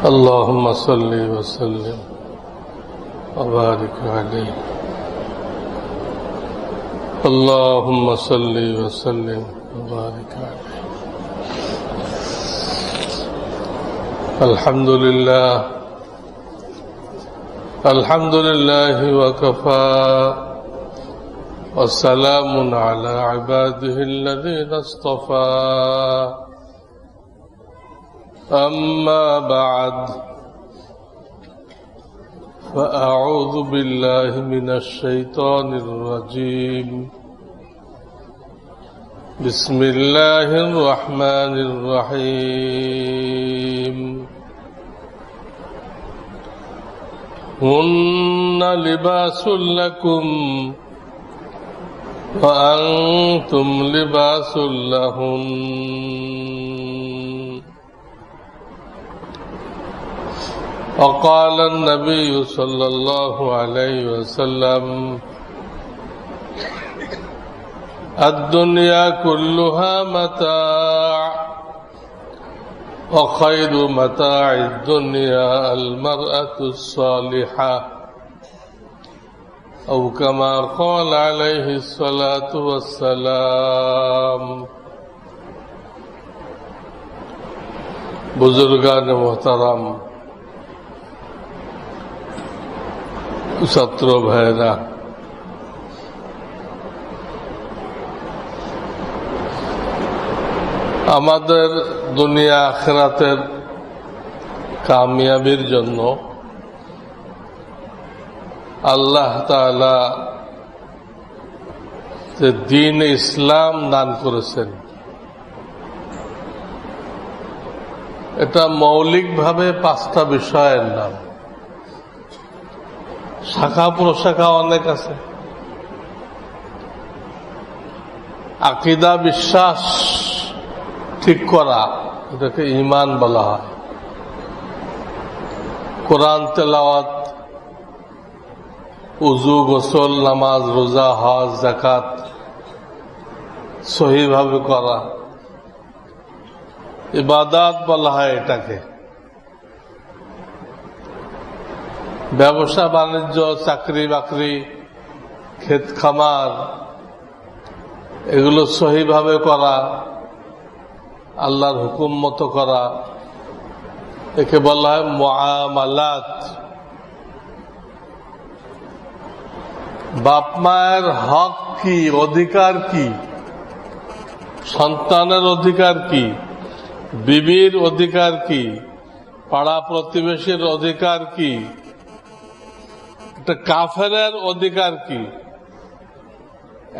اللهم صل وسلم وبارك عليه اللهم صل وسلم وبارك عليه الحمد لله وكفى وسلام على عباده الذين اصطفى أما بعد فأعوذ بالله من الشيطان الرجيم بسم الله الرحمن الرحيم هن لباس لكم وأنتم لباس لهن وقال النبي صلى الله عليه وسلم الدنيا كلها متاع وخير متاع الدنيا المرأة الصالحة أو كما قال عليه الصلاة والسلام बुजुर्गान मोहतरम ছাত্র ভাইরা আমাদের দুনিয়া আখিরাতের কামিয়াবির জন্য আল্লাহ তাআলা যে দ্বীন ইসলাম দান করেছেন এটা মৌলিকভাবে 5টা বিষয়ের নাম। শাখা প্রশাখা অনেক আছে। আকীদা বিশ্বাস ঠিক করা এটাকে ঈমান বলা হয়। কোরআন তেলাওয়াত, উযু, গোসল, নামাজ, রোজা, হজ, যাকাত সহিভাবে করা ইবাদত বলা হয় এটাকে। ব্যবসা বাণিজ্য, চাকরি বাকরি, ক্ষেত খামার এগুলো সহিভাবে করা, আল্লাহর হুকুম মতো করা, একে বলা হয় মুআমালাত। বাপ মায়ের হক কি, অধিকার কি, সন্তানের অধিকার কি, বিবির অধিকার কি, পাড়া প্রতিবেশীর অধিকার কি, একটা কাফেরের অধিকার কি,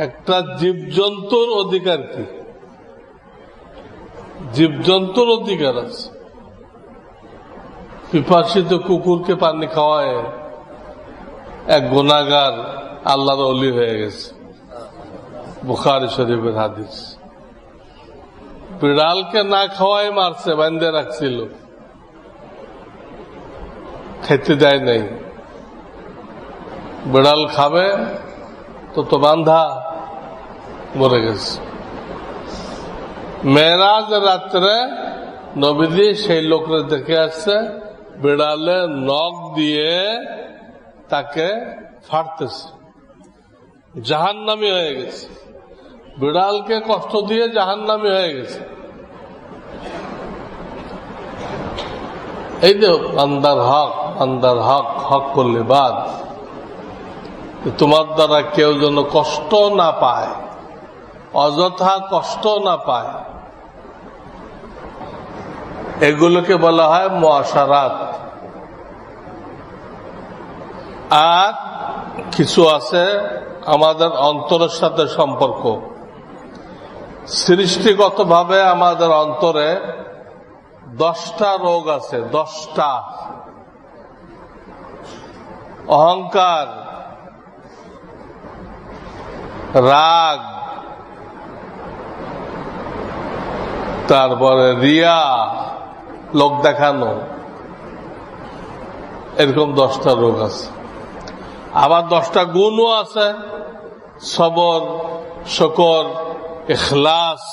একটা জীবজন্তুর অধিকার কি। জীবজন্তুর অধিকার আছে। পিপাসিত কুকুরকে পানি খাওয়ায় এক গুনাহগার আল্লাহর ওলি হয়ে গেছে, বুখারী শরীফের হাদিস। বিড়ালকে না খাওয়াই মারছে, বাঁধে রাখছিল, খেতে দেয় নাই। বিড়াল খাবে তো বান্ধা মরে গেছে। মেরাজ রাত্রে নবীজি সেই লোকরা দেখে আসছে, বিড়ালে নখ দিয়ে তাকে ফাড়তেছে, জাহান্নামী হয়ে গেছে। বিড়ালকে কষ্ট দিয়ে জাহান্নামী হয়ে গেছে। এই যে বান্দার হক হক করলে বাদ, তোমার দ্বারা কেউ যেন কষ্ট না পায়, অযথা কষ্ট না পায়, এগুলোকে বলা হয় মুআশারাত। আর কিছু আছে আমাদের অন্তরের সাথে সম্পর্ক। সৃষ্টিগতভাবে আমাদের অন্তরে 10টা রোগ আছে। 10টা। অহংকার, রাগ, তারপরে রিয়া, লোক দেখানো, এরকম 10টা রোগ আছে। আবার 10টা গুণও আছে। সবর, শুকর, ইখলাস,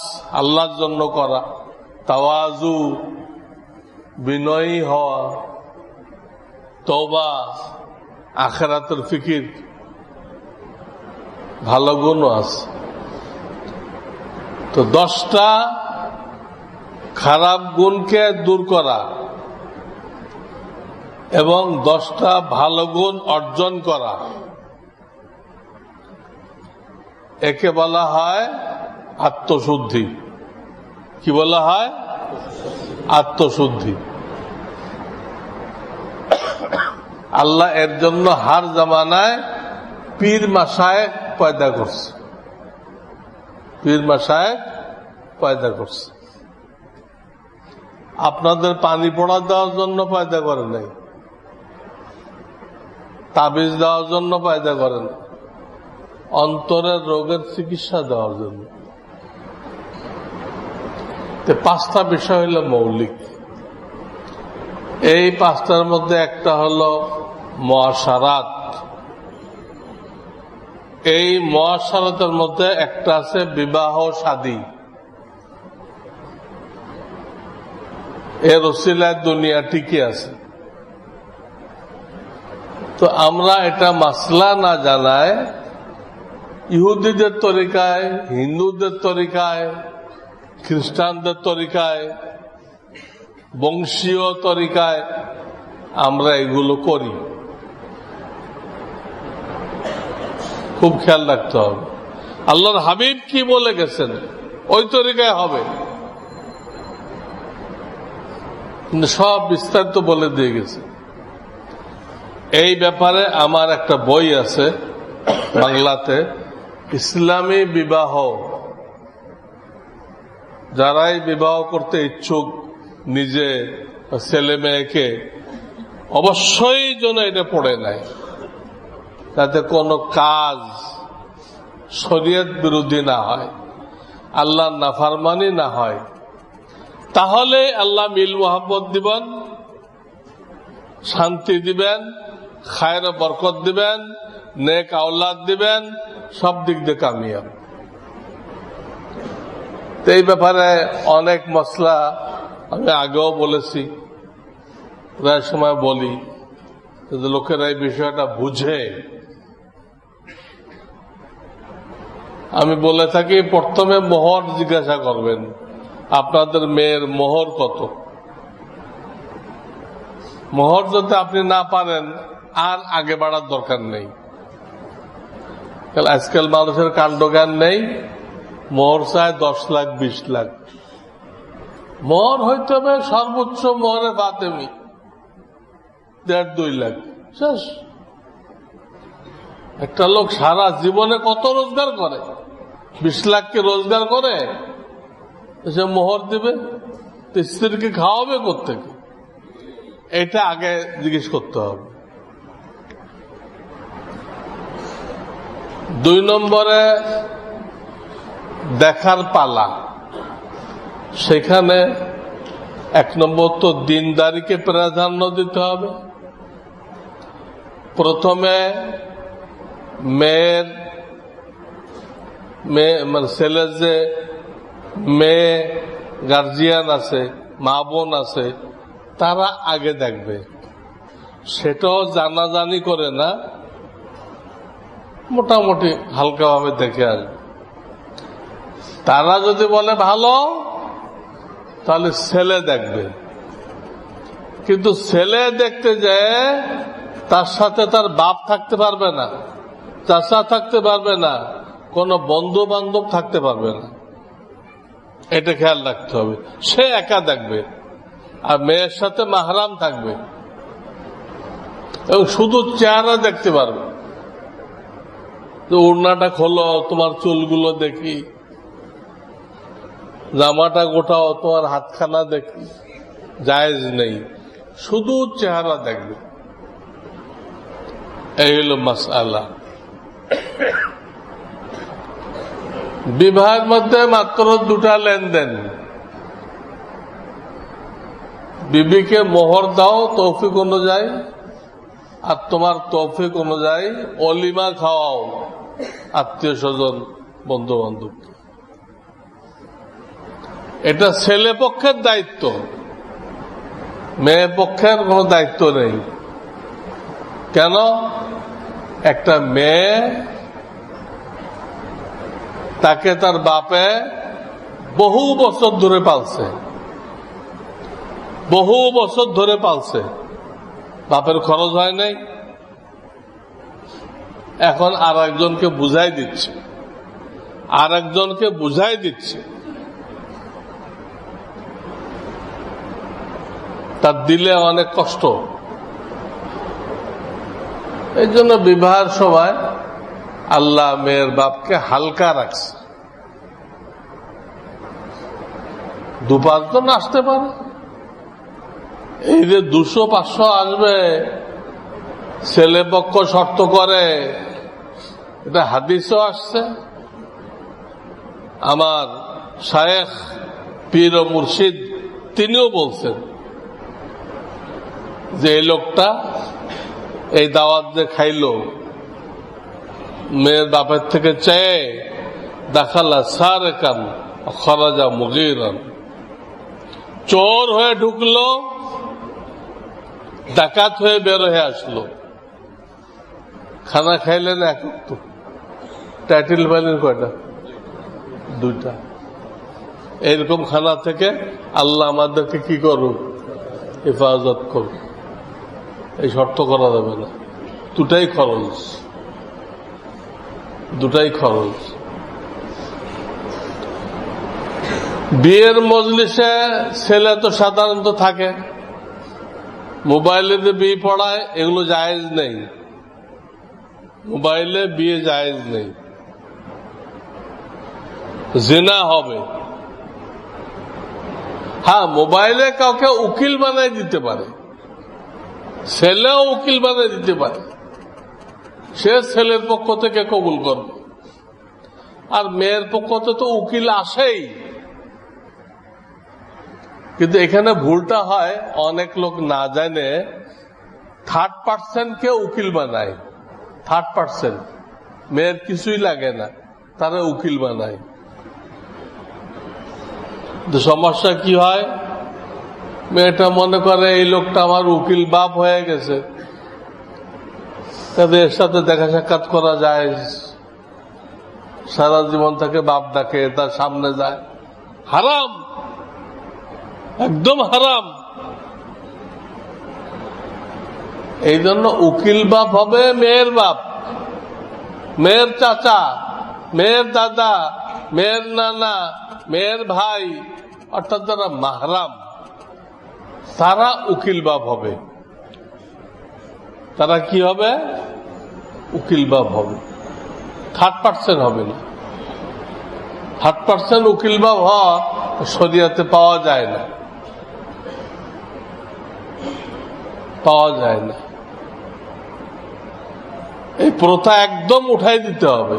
আল্লাহর জন্য করা, তাওয়াজু, বিনয়ী হওয়া, তওবা, আখিরাতের ফিকির, ভালো গুণও আছে। তো 10টা খারাপ গুণকে দূর করা এবং 10টা ভালো গুণ অর্জন করা, একে বলা হয় আত্মশুদ্ধি। কি বলা হয়? আত্মশুদ্ধি। আল্লাহ এর জন্য হার জামানায় পীর মাশায়েখ পয়দা করছে, পীর মাশায়েখ পয়দা করছে। আপনাদের পানি পড়া দেওয়ার জন্য পয়দা করে নাই, তাবিজ দেওয়ার জন্য পয়দা করেন, অন্তরের রোগের চিকিৎসা দেওয়ার জন্য। 5টা বিষয় হলো মৌলিক। এই 5টার মধ্যে একটা হলো মুআশারাত। এই মুআশারাতের মধ্যে একটা আছে বিবাহ শাদী। এর ওসিলায় দুনিয়া টিকে আছে। তো আমরা এটা মাসলা না জানায় ইহুদিদের তরিকায়, হিন্দুদের তরিকায়, খ্রিস্টানদের তরিকায়, বংশীয় তরিকায় আমরা এগুলো করি। খুব খেয়াল রাখতে হবে আল্লাহর হাবিব কি বলে গেছেন, ওই তরিকায় হবে। কিন্তু সব বিস্তারিত বলে দিয়ে গেছে। এই ব্যাপারে আমার একটা বই আছে বাংলাতে, ইসলামী বিবাহ। যারাই বিবাহ করতে ইচ্ছুক নিজে ছেলে মেয়েকে, অবশ্যই যেন এটা পড়ে নেয়, যাতে কোনো কাজ শরীয়ত বিরোধী না হয়, আল্লাহর নাফরমানি না হয়। তাহলে আল্লাহ মিল মোহাব্বত দিবেন, শান্তি দিবেন, খায়ের বরকত দিবেন, নেক আওলাদ দিবেন, সব দিক দিয়ে কামিয়াব। এই ব্যাপারে অনেক মসলা আমি আগেও বলেছি, প্রায় সময় বলি, লোকেরা এই বিষয়টা বুঝে। আমি বলে থাকি, প্রথমে মোহর জিজ্ঞাসা করবেন, আপনাদের মেয়ের মোহর কত। মোহর যদি আপনি না পারেন, আর আগে বাড়ার দরকার নেই। আজকাল মানুষের কাণ্ডজ্ঞান নেই, মোহর চায় 10 লাখ 20 লাখ। মোহর হইতে হবে সর্বোচ্চ মোহরে ফাতেমি 1.5-2 লাখ, শেষ। একটা লোক সারা জীবনে কত রোজগার করে? 20 লাখকে রোজগার করে, সে মোহর দিবে, স্ত্রীকে খাওয়াবে কোত্থেকে? এটা আগে জিজ্ঞেস করতে হবে। 2 নম্বরে দেখার পালা। সেখানে 1 নম্বর তো দিনদারিকে প্রাধান্য দিতে হবে। প্রথমে মেয়ে মানে ছেলের যে মেয়ে গার্জিয়ান আছে, মা বোন আছে, তারা আগে দেখবে। সেটাও জানাজানি করে না, মোটামুটি হালকাভাবে দেখে আসবে। তারা যদি বলে ভালো, তাহলে ছেলে দেখবে। কিন্তু ছেলে দেখতে যায় তার সাথে তার বাপ থাকতে পারবে না, চাচা থাকতে পারবে না, কোনো বন্ধু বান্ধব থাকতে পারবে না। এটা খেয়াল রাখতে হবে। সে একা দেখবে, আর মেয়ের সাথে মাহরাম থাকবে, এবং শুধু চেহারা দেখতে পারবে। ওড়নাটা খোলো, তোমার চুলগুলো দেখি, জামাটা গোটাও, তোমার হাতখানা দেখি, জায়েজ নেই। শুধু চেহারা দেখবে। এই হল মাসআলা। বিবাহের মধ্যে মাত্র 2টা লেনদেন। বিবিকে মোহর দাও তৌফিক অনুযায়ী, আর তোমার তৌফিক অনুযায়ী অলিমা খাওয়াও আত্মীয় স্বজন বন্ধু বান্ধব। এটা ছেলে পক্ষের দায়িত্ব। মেয়ে পক্ষের কোনো দায়িত্ব নেই। কেন? একটা মেয়ে, তাকে তার বাপে বহু বছর ধরে পালছে, বহু বছর ধরে পালছে, বাপের খরচ হয় নাই, এখন আর একজনকে বুঝাই দিচ্ছে, আর একজনকে বুঝাই দিচ্ছে, তার দিলে অনেক কষ্ট। এই জন্য বিবাহের সময় আল্লাহ মেয়ের বাপকে হালকা রাখছে। 2-5 জন আসতে পারে, এই যে 200-500 আসবে, ছেলে পক্ষ শর্ত করে, এটা হাদিসও আসছে। আমার শায়েখ পীর ও মুর্শিদ তিনিও বলছেন যে এই লোকটা এই দাওয়াত যে খাইল, মেয়ের বাপের থেকে চেয়ে দাখালা সারেকান খরাজা মুগীরান, চোর হয়ে ঢুকলো, ডাকাত হয়ে বের হয়ে আসলো। খানা খাইলেন এক ওয়াক্ত, টাইটেল পাইলেন কয়টা? 2টা। এইরকম খানা থেকে আল্লাহ আমাদেরকে কি করুক? হেফাজত করুক। এই শর্ত করা যাবে না। দুটাই খরচ, দুটাই খরচ। বিয়ের মজলিসে ছেলে তো সাধারণত থাকে, মোবাইলে যে বিয়ে পড়ায় এগুলো জায়েজ নেই, মোবাইলে বিয়ে জায়েজ নেই, জিনা হবে। হ্যাঁ, মোবাইলে কাউকে উকিল বানায় দিতে পারে, ছেলেও উকিল বানায় দিতে পারে, সে ছেলের পক্ষ থেকে কবুল করবে, আর মেয়ের পক্ষ থেকে তো উকিল আসেই। কিন্তু এখানে ভুলটা হয়, অনেক লোক না জানে থার্ড পার্সনকে উকিল বানায়। থার্ড পার্সন, মেয়ের কিছুই লাগে না, তারা উকিল বানায়। সমস্যা কি হয়? মেয়েটা মনে করে এই লোকটা আমার উকিল বাপ হয়ে গেছে, তাদের এর সাথে দেখা সাক্ষাৎ করা যায়, সারা জীবন তাকে বাপ ডাকে, তার সামনে যায়। হারাম, একদম হারাম। এই জন্য উকিল বাপ হবে মেয়ের বাপ, মেয়ের চাচা, মেয়ের দাদা, মেয়ের নানা, মেয়ের ভাই, অর্থাৎ যারা মাহরাম, তারা উকিল বাপ হবে। তারা কি হবে? উকিল বাপ হবে, থার্ড পার্সন হবে না। থার্ড পার্সন উকিল বাপ হওয়া শরিয়াতে পাওয়া যায় না, পাওয়া যায় না। এই প্রথা একদম উঠাই দিতে হবে।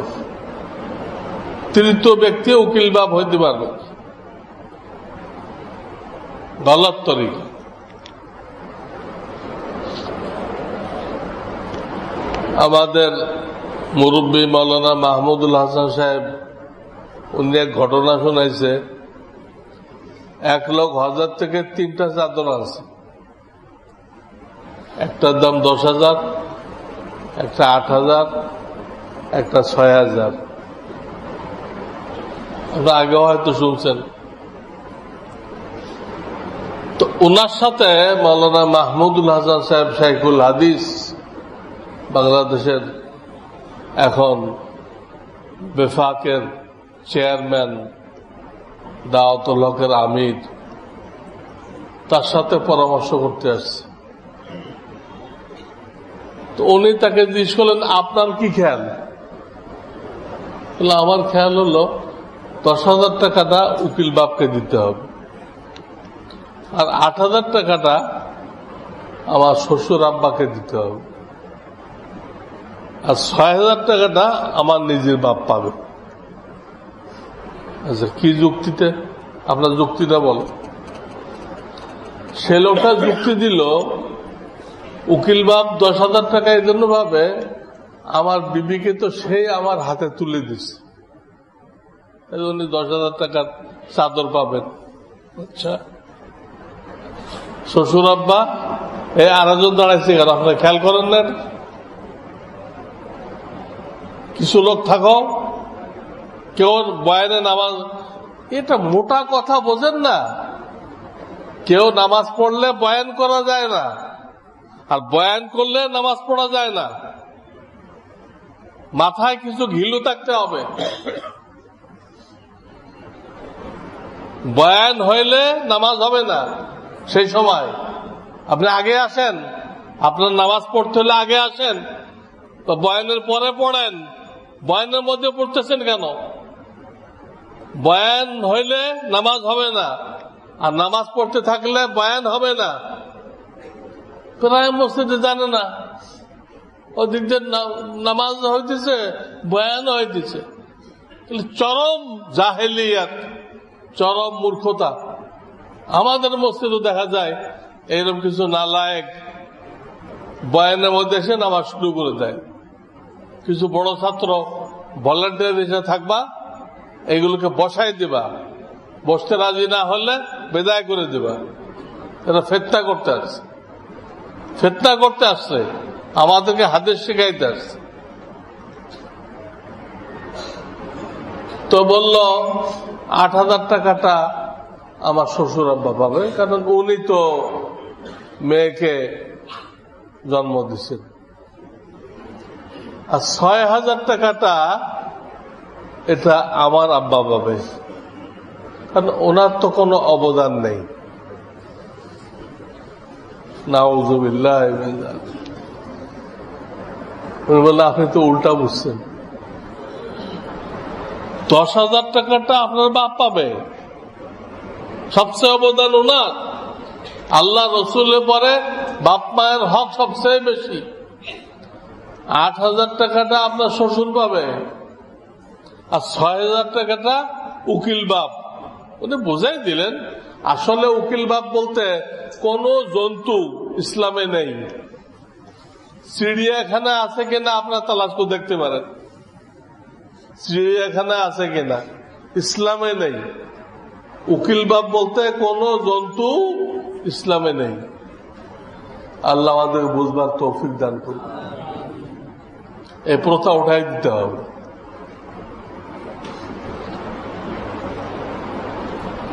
তৃতীয় ব্যক্তি উকিল বাপ হইতে পারবে না, গলত তরিকা। আমাদের মুরব্বী মৌলানা মাহমুদুল হাসান সাহেব, উনি এক ঘটনা শোনাইছে। এক লোক হজরত থেকে 3টা চাদর আনছে, একটার দাম 10,000, একটা 8,000, একটা 6,000। আপনারা আগেও হয়তো শুনছেন। তো ওনার সাথে মৌলানা মাহমুদুল হাসান সাহেব, শাইখুল হাদিস, বাংলাদেশের এখন বেফাকের চেয়ারম্যান, দাওয়াতুল হকের আমির, তার সাথে পরামর্শ করতে আসছে। তো উনি তাকে জিজ্ঞেস করলেন, আপনার কি খেয়াল? আমার খেয়াল হলো 10,000 টাকাটা উকিল বাপকে দিতে হবে, আর 8,000 টাকাটা আমার শ্বশুর আব্বাকে দিতে হবে, আর 6,000 টাকাটা আমার নিজের বাপ পাবে। আচ্ছা, কি যুক্তিতে? আপনার যুক্তিটা বলো। সে লোকটা যুক্তি দিল, উকিল বাপ 10,000 টাকা এই জন্য ভাবে, আমার বিবিকে তো সেই আমার হাতে তুলে দিচ্ছে, এই জন্য 10,000 টাকার চাদর পাবেন। আচ্ছা, শ্বশুর আব্বা এই আরেকজন দাঁড়াইছে কেন আপনারা খেয়াল করেন না? কিছু লোক থাকো কেউ বয়ানে নামাজ, এটা মোটা কথা বোঝেন না। কেউ নামাজ পড়লে বয়ান করা যায় না, আর বয়ান করলে নামাজ পড়া যায় না। মাথায় কিছু ঘিলু থাকতে হবে। বয়ান হইলে নামাজ হবে না। সেই সময় আপনি আগে আসেন, আপনার নামাজ পড়তে হলে আগে আসেন, তো বয়ানের পরে পড়েন। বয়ানের মধ্যে পড়তেছেন কেন? বয়ান হইলে নামাজ হবে না, আর নামাজ পড়তে থাকলে বয়ান হবে না। প্রায় মসজিদে জানে না, ওদিক দিয়ে নামাজ হইতেছে, বয়ান হইতেছে। চরম জাহেলিয়াত, চরম মূর্খতা। আমাদের মসজিদও দেখা যায় এইরকম কিছু নালায়েক বয়ানের মধ্যে এসে নামাজ শুরু করে দেয়। কিছু বড় ছাত্র ভলান্টিয়ার হিসেবে থাকবা, এইগুলোকে বসাই দিবা, বসতে রাজি না হলে বেদায় করে দিবা। এরা ফেতনা করতে আসছে, ফেতনা করতে আসছে, আমাদেরকে হাদিস শিখাইতে আসছে। তো বলল ৮,০০০ টাকাটা আমার শ্বশুর আব্বা পাবে, কারণ উনি তো মেয়েকে জন্ম দিচ্ছেন। আর ৬,০০০ টাকাটা এটা আমার আব্বা পাবে, কারণ ওনার তো কোনো অবদান নেই। নাউযুবিল্লাহ। উনি বললেন আপনি তো উল্টা বুঝছেন, ১০,০০০ টাকাটা আপনার বাপ পাবে, সবচেয়ে অবদান ওনার। আল্লাহ রসুলের পরে বাপ মায়ের হক সবচেয়ে বেশি। ৮,০০০ টাকাটা আপনার শ্বশুর পাবে, আর ৬,০০০ টাকাটা উকিল বাপ। উনি বোঝাই দিলেন আসলে উকিল বাপ বলতে কোন জন্তু ইসলামে নেই। চিড়িয়াখানা আছে কিনা আপনার তালাশ করে দেখতে পারেন, চিড়িয়াখানা আছে কিনা, ইসলামে নেই। উকিল বাপ বলতে কোন জন্তু ইসলামে নেই। আল্লাহ আমাদের বুঝবার তৌফিক দান করুন। এই প্রথা উঠাই দিতে হবে।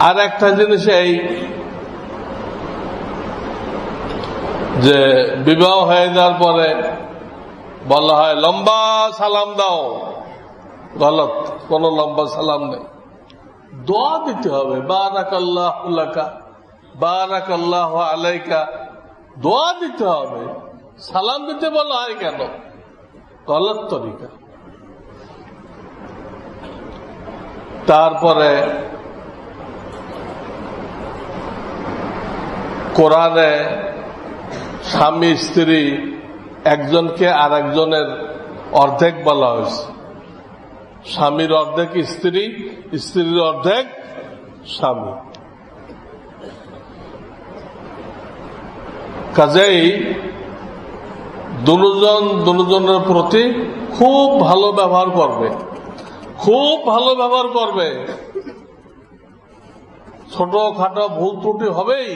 আর একটা জিনিস এই যে বিবাহ হয়ে যাওয়ার পরে বলা হয় লম্বা সালাম দাও, গলত। কোন লম্বা সালাম নেই, দোয়া দিতে হবে। বারাকাল্লাহু লাকা, বারাকাল্লাহু আলাইকা, দোয়া দিতে হবে। সালাম দিতে বলা হয় কেন? গলত তরিকা। তারপরে কোরআনে স্বামী স্ত্রী একজনকে আর একজনের অর্ধেক বলা হয়েছে। স্বামীর অর্ধেক স্ত্রী, স্ত্রীর অর্ধেক স্বামী। কাজেই দুজনের প্রতি খুব ভালো ব্যবহার করবে, খুব ভালো ব্যবহার করবে। ছোটখাটো ভুল ত্রুটি হবেই,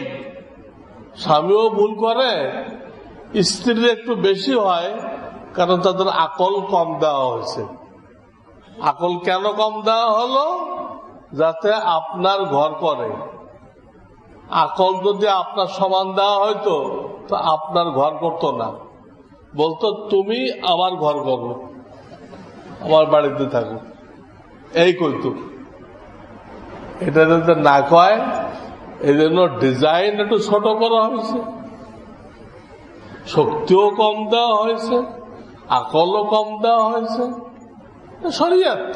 স্বামীও ভুল করে, স্ত্রীর একটু বেশি হয়, কারণ তাদের আকল কম দেওয়া হয়েছে। আকল কেন কম দেওয়া হলো? যাতে আপনার ঘর করে। আকল যদি আপনার সমান দেওয়া হয়তো তো আপনার ঘর করতো না, বলতো তুমি আমার ঘর করো, আমার বাড়িতে থাকো, এই কইতো। এটা যদি না কয়, এই জন্য ডিজাইন একটু ছোট করা হয়েছে, শক্তিও কম দেওয়া হয়েছে, আকলও কম দেওয়া হয়েছে। শরিয়ত,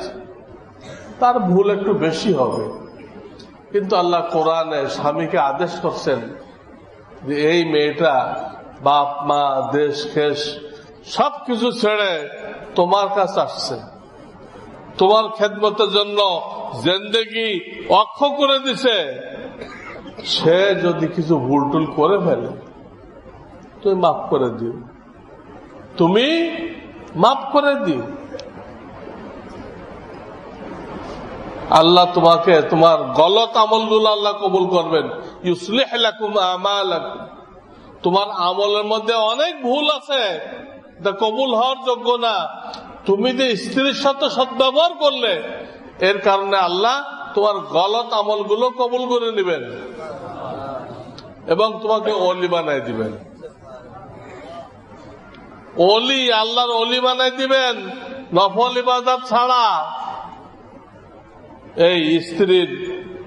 তার ভুল একটু বেশি হবে। কিন্তু আল্লাহ কোরআনে স্বামীকে আদেশ করছেন যে এই মেয়েটা বাপ মা দেশ খেস সবকিছু ছেড়ে তোমার কাছে আসছে, তোমার খেদমতের জন্য জিন্দেগি অক্ষ করে দিছে। সে যদি কিছু ভুল টুল করে ফেলে তুমি মাফ করে দিও, তুমি মাফ করে দিও। আল্লাহ তোমাকে তোমার গলত আমলগুলো আল্লাহ কবুল করবেন, ইউসলিহ লাকুম আমালাকুম, তোমার আমলের মধ্যে অনেক ভুল আছে, তা কবুল হওয়ার যোগ্য না। তুমি যে স্ত্রীর সাথে সদ্ব্যবহার করলে, এর কারণে আল্লাহ তোমার গলত আমলগুলো কবুল করে নেবেন এবং তোমাকে ওলি বানাই দিবেন। ওলি, আল্লাহর ওলি বানাই দিবেন নফল ইবাদত ছাড়া। এই স্ত্রীর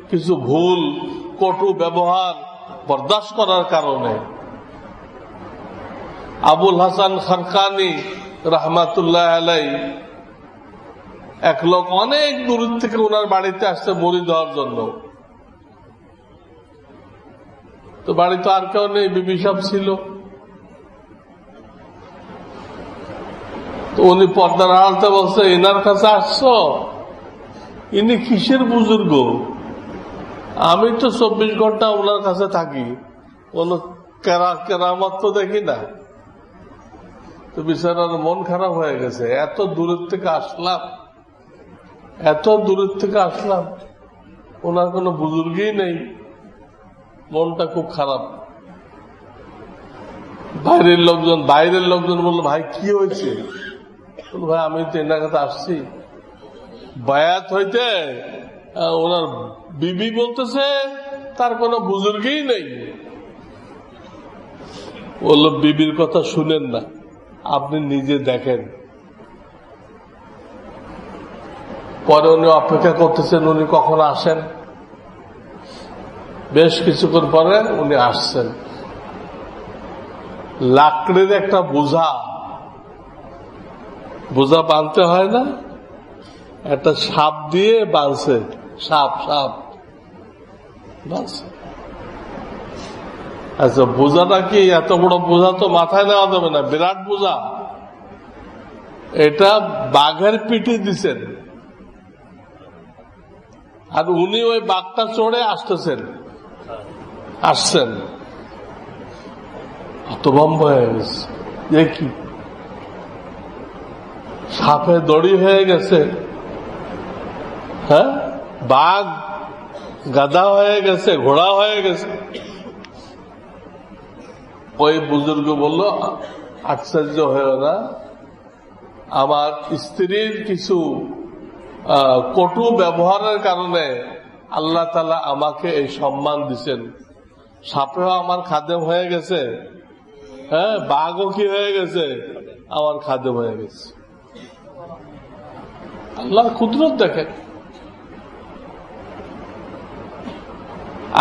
কিছু ভুল কটু ব্যবহার বরদাস্ত করার কারণে। আবুল হাসান খারকানি রহমাতুল্লাহ আলাই, এক লোক অনেক দূর থেকে ওনার বাড়িতে আসছে মুড়ি দেওয়ার জন্য। তো বাড়িতে আর কেউ নেই, বিবি সাহেব ছিল। তো উনি পর্দার আড়ালতে বলছে, এনার কাছে আসছো, ইনি কিসের বুজুর্গ? আমি তো 24 ঘন্টা ওনার কাছে থাকি, কোন কেরামত তো দেখি না। তো বিচারার মন খারাপ হয়ে গেছে, এত দূরের থেকে আসলাম, ওনার কোনো বুজুর্গই নেই। মনটা খুব খারাপ। বাইরের লোকজন বললো, ভাই কি হয়েছে? ভাই আমি তো এনার কাছে আসছি বায়াত হইতে, ওনার বিবি বলতেছে তার কোনো বুজুর্গই নেই। বলল, বিবির কথা শুনেন না, আপনি নিজে দেখেন। পরে উনি অপেক্ষা করতেছেন উনি কখন আসেন। বেশ কিছুক্ষণ পরে উনি আসছেন। লাকড়ির একটা বোঝা বাঁধতে হয় না, একটা সাপ দিয়ে বাঁধছে। সাপ বাঁধছে। আচ্ছা, বোঝাটা কি? এত বড় বোঝা তো মাথায় নেওয়া যাবে না, বিরাট বোঝা। এটা বাঘের পিঠে দিছেন, আর উনি ওই বাঘটা চড়ে আসছেন। হতভম্ব হয়ে গেছে, কি সাপে দড়ি হয়ে গেছে, হ্যাঁ, বাঘ গাধা হয়ে গেছে, ঘোড়া হয়ে গেছে। ওই বুজুর্গ বলল, আশ্চর্য হয়েও না, আমার স্ত্রীর কিছু কটু ব্যবহারের কারণে আল্লাহ তাআলা আমাকে এই সম্মান দিচ্ছেন। সাপেও আমার খাদেম হয়ে গেছে, হ্যাঁ, বাঘও কি হয়ে গেছে, আমার খাদেম হয়ে গেছে। আল্লাহর কুদরত দেখেন।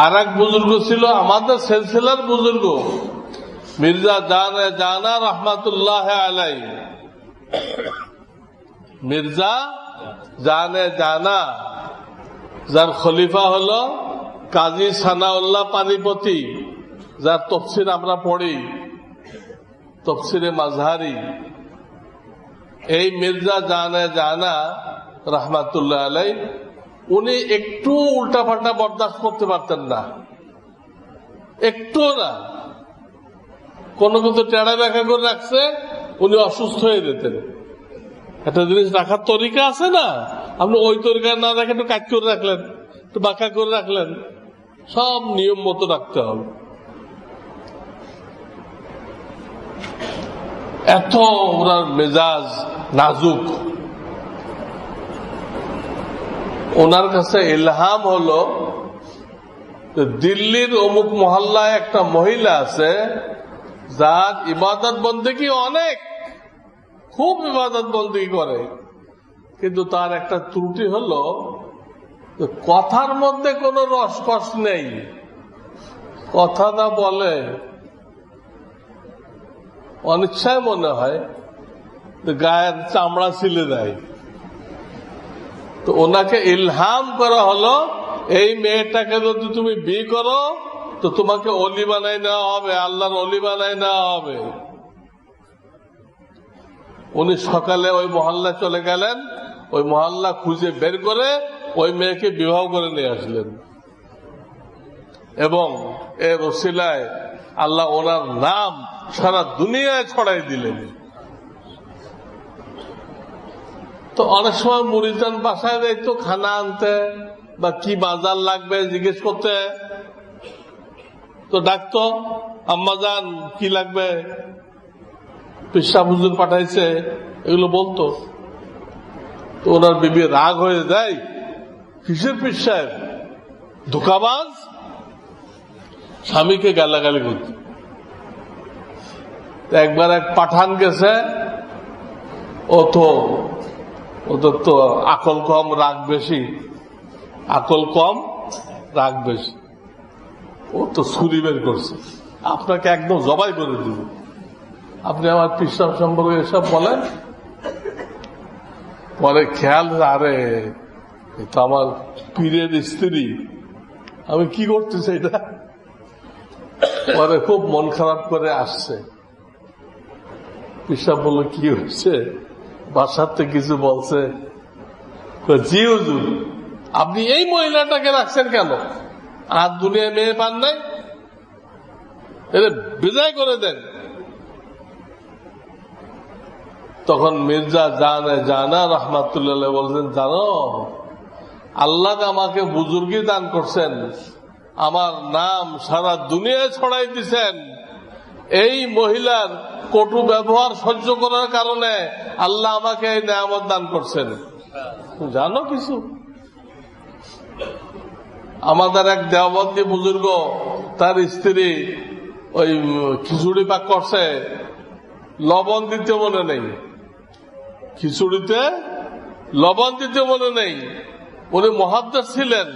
আর এক বুজুর্গ ছিল, আমাদের সিলসিলার বুজুর্গ, মির্জা জানা রহমাতুল্লাহ আলাই। মির্জা জানা, যার খলিফা হলো কাজী সানাউল্লাহ পানিপতি, যার তফসির আমরা পড়ি, তফসিরে মাজহারি। এই মির্জা জানা রহমাতুল্লাহ আলাই, উনি একটু উল্টাপাল্টা বরদাস্ত করতে পারতেন না, একটু না। কোন কিছু টেড়া ব্যাখ্যা করে রাখছে, উনি অসুস্থ হয়ে যেতেন। একটা জিনিস রাখার তরিকা আছে না, আপনি ওই তরিকা না রাখে একটু কাজ করে রাখলেন, একটু বাঁকা করে রাখলেন, সব নিয়ম মতো রাখতে হবে। এত ওনার মেজাজ নাজুক। ওনার কাছে ইলহাম হলো, দিল্লির অমুক মহল্লায় একটা মহিলা আছে যার ইবাদত বন্দেগী অনেক, খুব ইবাদত বন্দেগী করে, কিন্তু তার একটা ত্রুটি হলো কথার মধ্যে কোনো রসকস নেই। কথা না বলে, অনিচ্ছায় মনে হয় গায়ের চামড়া ছিলে দেয়। তো ওনাকে ইলহাম করা হলো, এই মেয়েটাকে যদি তুমি বিয়ে করো তো তোমাকে অলি বানাই নেওয়া হবে, আল্লাহর অলি বানাই নেওয়া হবে। উনি সকালে ওই মহল্লা চলে গেলেন, ওই মহল্লা খুঁজে বের করে ওই মেয়েকে বিবাহ করে নিয়ে আসলেন, এবং এর ওসিলায় আল্লাহ ওনার নাম সারা দুনিয়ায় ছড়াই দিলেন। তো অনেক সময় মুরিদান বাসায় যাইতো খানা আনতে, বা কি বাজার লাগবে জিজ্ঞেস করতে। তো ডাকতো, আম্মা জান কি লাগবে, পেশা হুজুর পাঠাইছে, এগুলো বলতো। তো ওনার বিবি রাগ হয়ে যায়, কিসের পীর সাহেব, ধোকাবাজ, স্বামীকে গালাগালি করত। একবার এক পাঠান গেছে, ওদের তো আকল কম রাগ বেশি, আকল কম রাগ বেশি। ও তো ছুরি বের করছে, আপনাকে একদম জবাই করে দিব, আপনি আমার পীর সাহেব সম্পর্কে এসব বলেন। পরে খেয়াল, আরে তো আমার পীরের স্ত্রী, আমি কি করতেছি এটা। পরে খুব মন খারাপ করে আসছে। পীর সাহেব বলল, কি হয়েছে, বাসার থেকে কিছু বলছে? জি হুজুর, আপনি এই মহিলাটাকে রাখছেন কেন, আর দুনিয়ায় মেয়ে পান নাই, এটা বিদায় করে দেন। তখন মির্জা জানা রহমাতুল্লাহ বলছেন, জানো আল্লাহ আমাকে বুজুর্গি দান করছেন, আমার নাম সারা দুনিয়ায় ছড়াই দিছেন, এই মহিলার কটু ব্যবহার সহ্য করার কারণে আল্লাহ আমাকে এই নেয়ামত দান করছেন। জানো কিছু? আমাদের এক দেওবন্দি বুজুর্গ, তার স্ত্রী ওই খিচুড়ি পাক করছে, লবণ দিতে মনে নেই, খিচুড়িতে লবণ দিতে মনে নেই। উনি মুহাদ্দিস ছিলেন,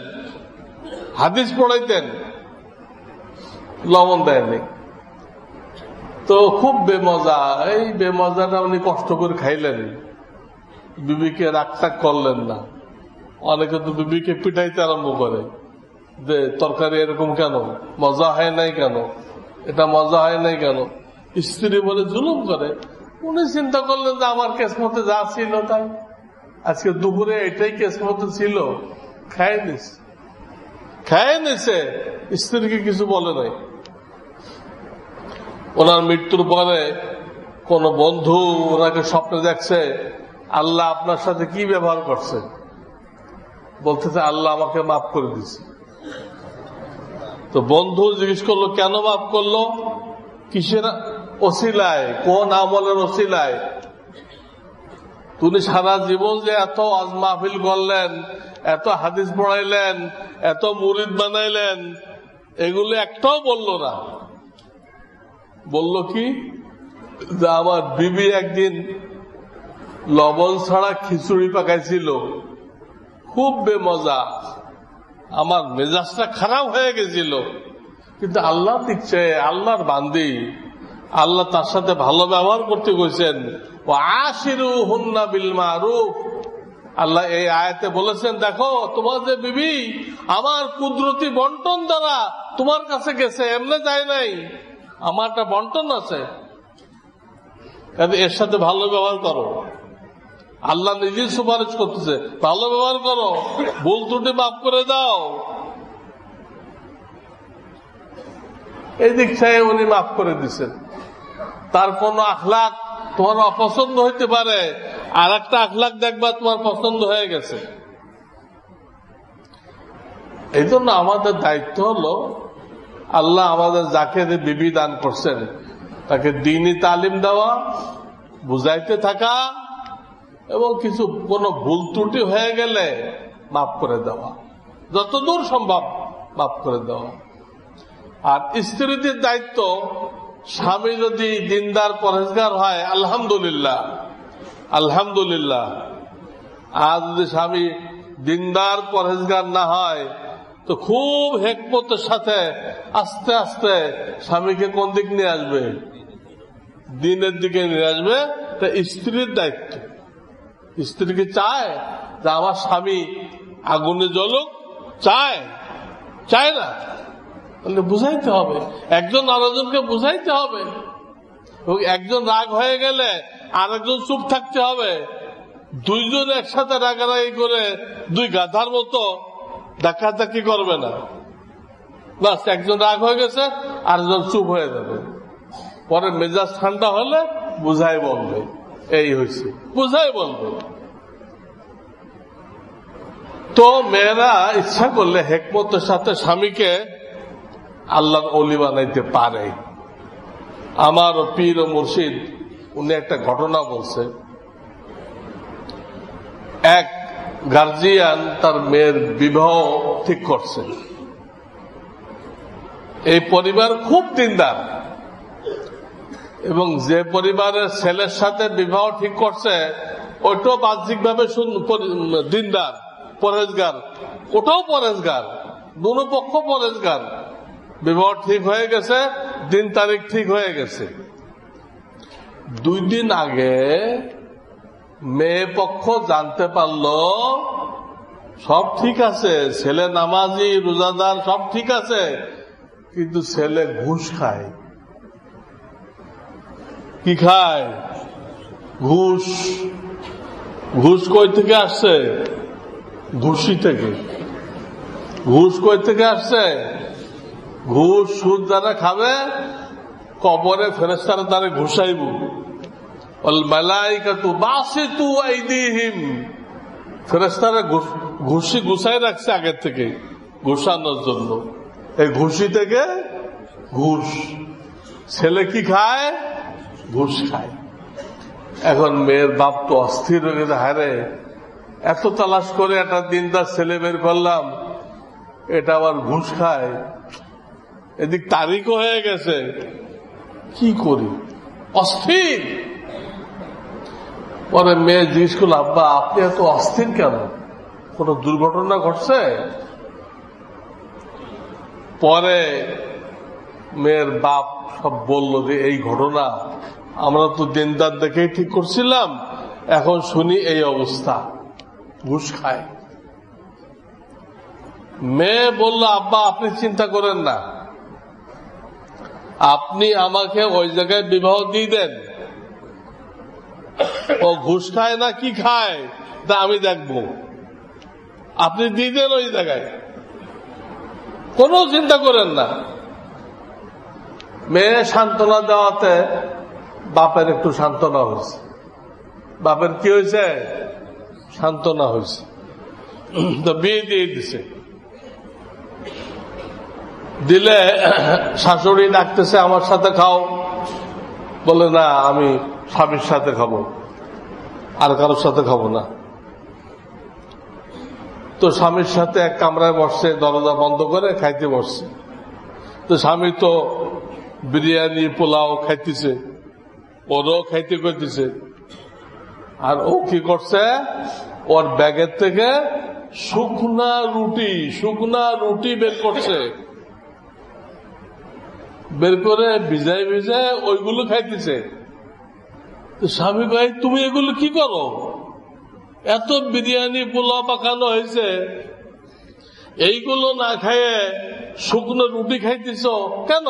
হাদিস পড়াইতেন, লবণ দেয়নি। তো খুব বেমজা, এই বেমজাটা উনি কষ্ট করে খাইলেন, বিবিকে রাগটাগ করলেন না। অনেকে তো বিবিকে পিটাইতে আরম্ভ করে, যে তরকারি এরকম কেন, মজা হয় নাই কেন, এটা মজা হয় নাই কেন, স্ত্রী বলে জুলুম করে। উনি চিন্তা করলেন যে আমার কেসমতে যা ছিল তাই, আজকে দুপুরে এটাই কেসমতে ছিল, খায় নিছে, স্ত্রীকে কিছু বলে নাই। ওনার মৃত্যুর পরে কোন বন্ধু ওনাকে স্বপ্নে দেখছে, আল্লাহ আপনার সাথে কি ব্যবহার করছে, বলতেছে আল্লাহ আমাকে মাফ করে দিছে। তো বন্ধু জিজ্ঞেস করলো, কেন মাফ করলো, কিসের ওসিলায়, কোন আমলের ওসিলায়? তুমি সারা জীবন যে এত আজ মাহফিল করলেন, এত হাদিস পড়াইলেন, এত মুরিদ বানাইলেন, এগুলো একটাও বললো না। বলল কি, যে আমার বিবি একদিন লবণ ছাড়া খিচুড়ি পাকাইছিল, খুব বেমজা, আমার মেজাজটা খারাপ হয়ে গেছিল, কিন্তু আল্লাহ দিচ্ছে, আল্লাহর বান্দি, আল্লাহ তার সাথে ভালো ব্যবহার করতে কইছেন। ও আশিরুহুন্না বিল মারুফ, আল্লাহ এই আয়াতে বলেছেন, দেখো তোমার যে বিবি আমার কুদরতি বন্টন দ্বারা তোমার কাছে গেছে, এমনি যায় নাই, আমার একটা বন্টন আছে, এর সাথে ভালো ব্যবহার করো। আল্লাহ নিজেই সুপারিশ করতেছে, ভালো ব্যবহার করো, ভুল ত্রুটি মাফ করে দাও। এই দিক থেকে উনি মাফ করে দিচ্ছেন। তার কোন আখলাক তোমার অপছন্দ হইতে পারে, আর একটা আখলাক দেখবা তোমার পছন্দ হয়ে গেছে। এই জন্য আমাদের দায়িত্ব হলো, আল্লাহ আমাদের যাকে বিবি দান করছেন তাকে দ্বীনি তালিম দেওয়া, বুঝাইতে থাকা, এবং কিছু কোনো ভুল ত্রুটি হয়ে গেলে মাফ করে দেওয়া, যতদূর সম্ভব মাফ করে দেওয়া। আর স্ত্রীদের দায়িত্ব, স্বামী যদি দিনদার পরহেজগার হয় আলহামদুলিল্লাহ, আলহামদুলিল্লাহ। আর যদি স্বামী দিনদার পরহেজগার না হয়, তো খুব হেকমতের সাথে আস্তে আস্তে স্বামীকে কোন দিক নিয়ে আসবে, দিনের দিকে নিয়ে আসবে। তা স্ত্রীর দায়িত্ব, স্ত্রী কি চায় যে আমার স্বামী আগুনে জ্বলুক? চায় না, তাহলে বুঝাইতে হবে, একজন আরেকজনকে বুঝাইতে হবে। এবং একজন রাগ হয়ে গেলে আরেকজন চুপ থাকতে হবে। দুইজন একসাথে রাগারাগি করে দুই গাধার মতো ধাক্কাধাক্কি করবে না, বাস একজন রাগ হয়ে গেছে আরেকজন চুপ হয়ে যাবে, পরে মেজাজ ঠান্ডা হলে বুঝাই বলবে, এই হয়েছে, বুঝাই বলবে। তো মেয়েরা ইচ্ছা করলে হেকমতের সাথে স্বামীকে আল্লাহর ওলি বানাইতে পারে। আমার পীর ও মুর্শিদ উনি একটা ঘটনা বলছে। এক গার্জিয়ান তার মেয়ের বিবাহ ঠিক করছে। এই পরিবার খুব দিনদার, এবং যে পরিবারের ছেলের সাথে বিবাহ ঠিক করছে ওইটাও বাহ্যিকভাবে দিনদার, পরেজগার, ওটাও পরেজগার, দুনো পক্ষ পরেজগার। বিবাহ ঠিক হয়ে গেছে, দিন তারিখ ঠিক হয়ে গেছে। 2 দিন আগে মেয়ে পক্ষ জানতে পারলো সব ঠিক আছে, ছেলে নামাজি রোজাদার সব ঠিক আছে, কিন্তু ছেলে ঘুষ খায়। কি খায়? ঘুষ। ঘুষ কই থেকে আসছে? ঘুষি থেকে। ঘুষ কই থেকে আসছে? ঘুষ সুদ যারা খাবে কবরে ফেরেশতারা তারা ঘুষাইব। ওয়াল মালাইকাতু বাসিতু আইদিহিম, ফেরেশতারা ঘুষি ঘুষাই রাখছে আগের থেকে ঘুষানোর জন্য। এই ঘুষি থেকে ঘুষ। ছেলে কি খায়? ঘুষ খায়। এখন মেয়ের বাপ তো অস্থির হয়ে গেছে, হারে এত তালাশ করে একটা দিনদার ছেলে বের করলাম, এটা আবার ঘুষ খায়, এদিক তারিখও হয়ে গেছে, কি করি? অস্থির। পরে মেয়ে জিজ্ঞেস করল, আব্বা আপনি এত অস্থির কেন? কোন দুর্ঘটনা ঘটছে? পরে মেয়ের বাপ সব বলল যে এই ঘটনা, আমরা তো দিনদার দেখেই ঠিক করছিলাম, এখন শুনি এই অবস্থা, ঘুষ খায়। মেয়ে বলল, আব্বা আপনি চিন্তা করেন না, আপনি আমাকে ওই জায়গায় বিবাহ দিয়ে দেন, ও ঘুষ খায় না কি খায় তা আমি দেখব, আপনি দিয়ে দেন ওই জায়গায়, কোনো চিন্তা করেন না। মেয়ে সান্ত্বনা দেওয়াতে বাপের একটু সান্ত্বনা হয়েছে। বাপের কি হয়েছে? সান্ত্বনা হয়েছে। তো বিয়ে দিয়ে দিছে। দিলে শাশুড়ি ডাকতেছে, আমার সাথে খাও। বলে না, আমি স্বামীর সাথে খাবো, আর কারোর সাথে খাবো না। তো স্বামীর সাথে এক কামরায় বসছে, দরজা বন্ধ করে খাইতে বসছে। তো স্বামী তো বিরিয়ানি পোলাও খাইতেছে, ওরও খাইতে করতেছে। আর ও কি করছে? ওর ব্যাগের থেকে শুকনা রুটি বের করছে, বের করে ভিজাই ভিজাই ওইগুলো খাইতেছে। স্বামী ভাই তুমি এগুলো কি করো? এত বিরিয়ানি পোলাও পাকানো হয়েছে, এইগুলো না খাইয়ে শুকনো রুটি খাইতেছ কেন?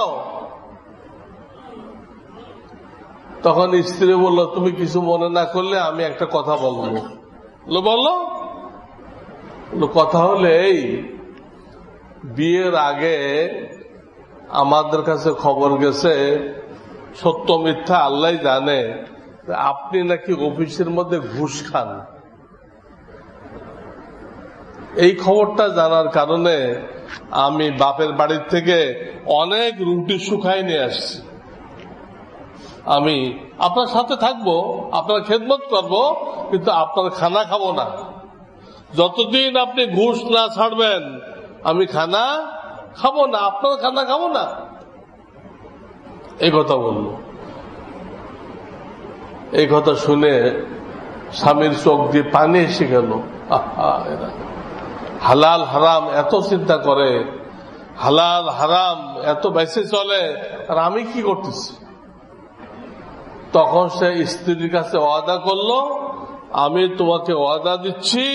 তখন স্ত্রী বলল, তুমি কিছু মনে না করলে আমি একটা কথা বলবো। বললো। কথা হলে এই, বিয়ের আগে আমাদের কাছে খবর গেছে, সত্য মিথ্যা আল্লাহ জানে, আপনি নাকি অফিসের মধ্যে ঘুষ খান। এই খবরটা জানার কারণে আমি বাপের বাড়ির থেকে অনেক রুটি শুকাই নিয়ে আসছি। আমি আপনার সাথে থাকবো, আপনার খেদমত করব, কিন্তু আপনার খানা খাবো না। যতদিন আপনি ঘুষ না ছাড়বেন আমি খানা খাবো না, আপনার খানা খাবো না। এই কথা বলল। এই কথা শুনে স্বামীর চোখ দিয়ে পানি এসে গেল। এরা হালাল হারাম এত চিন্তা করে, হালাল হারাম এত বেঁচে চলে, আর আমি কি করতেছি? তখন সে স্ত্রীর কাছে ওয়াদা করলো, আমি তোমাকে ওয়াদা দিচ্ছি,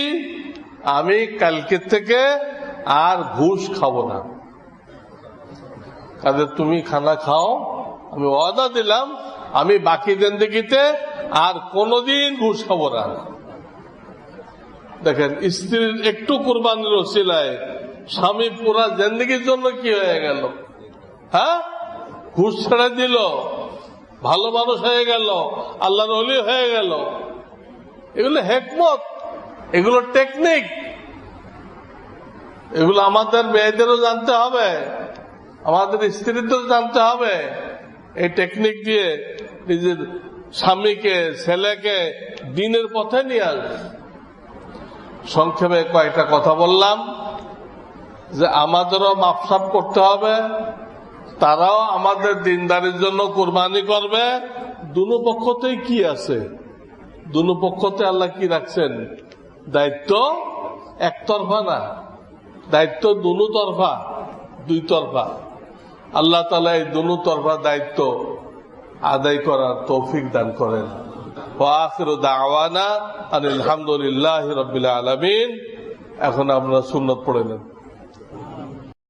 আমি কালকে থেকে আর ঘুষ খাবো না। কাজে তুমি খানা খাও, আমি ওয়াদা দিলাম, আমি বাকি জিন্দেগিতে আর কোনদিন ঘুষ খাবো না। দেখেন, স্ত্রীর একটু কুরবানির ওসিলায় স্বামী পুরা জিন্দেগির জন্য কি হয়ে গেল? হ্যাঁ, ঘুষ ছেড়ে দিল, ভালো মানুষ হয়ে গেল, আল্লাহর ওলি হয়ে গেল। এগুলো হিকমত, এগুলো টেকনিক, এগুলো আমাদের মেয়েদেরও জানতে হবে, আমাদের স্ত্রীদের জানতে হবে এই টেকনিক দিয়ে নিজের স্বামীকে ছেলেকে দ্বীনের পথে নিয়ে আসবে। সংক্ষেপে কয়েকটা কথা বললাম যে আমাদেরও মাপসাপ করতে হবে, তারাও আমাদের দিনদারির জন্য কুরবানি করবে। দুনো পক্ষতেই কি আছে, দুনো পক্ষতে আল্লাহ কি রাখছেন? দায়িত্ব একতরফা না, দায়িত্ব দুনো তরফা, দুই তরফা। আল্লাহ তাআলা এই দুনো তরফা দায়িত্ব আদায় করার তৌফিক দান করেন। ওয়া আখিরু দাওয়ানা আনিল হামদুলিল্লাহি রাব্বিল আলামিন। এখন আমরা সুন্নত পড়ে নেন।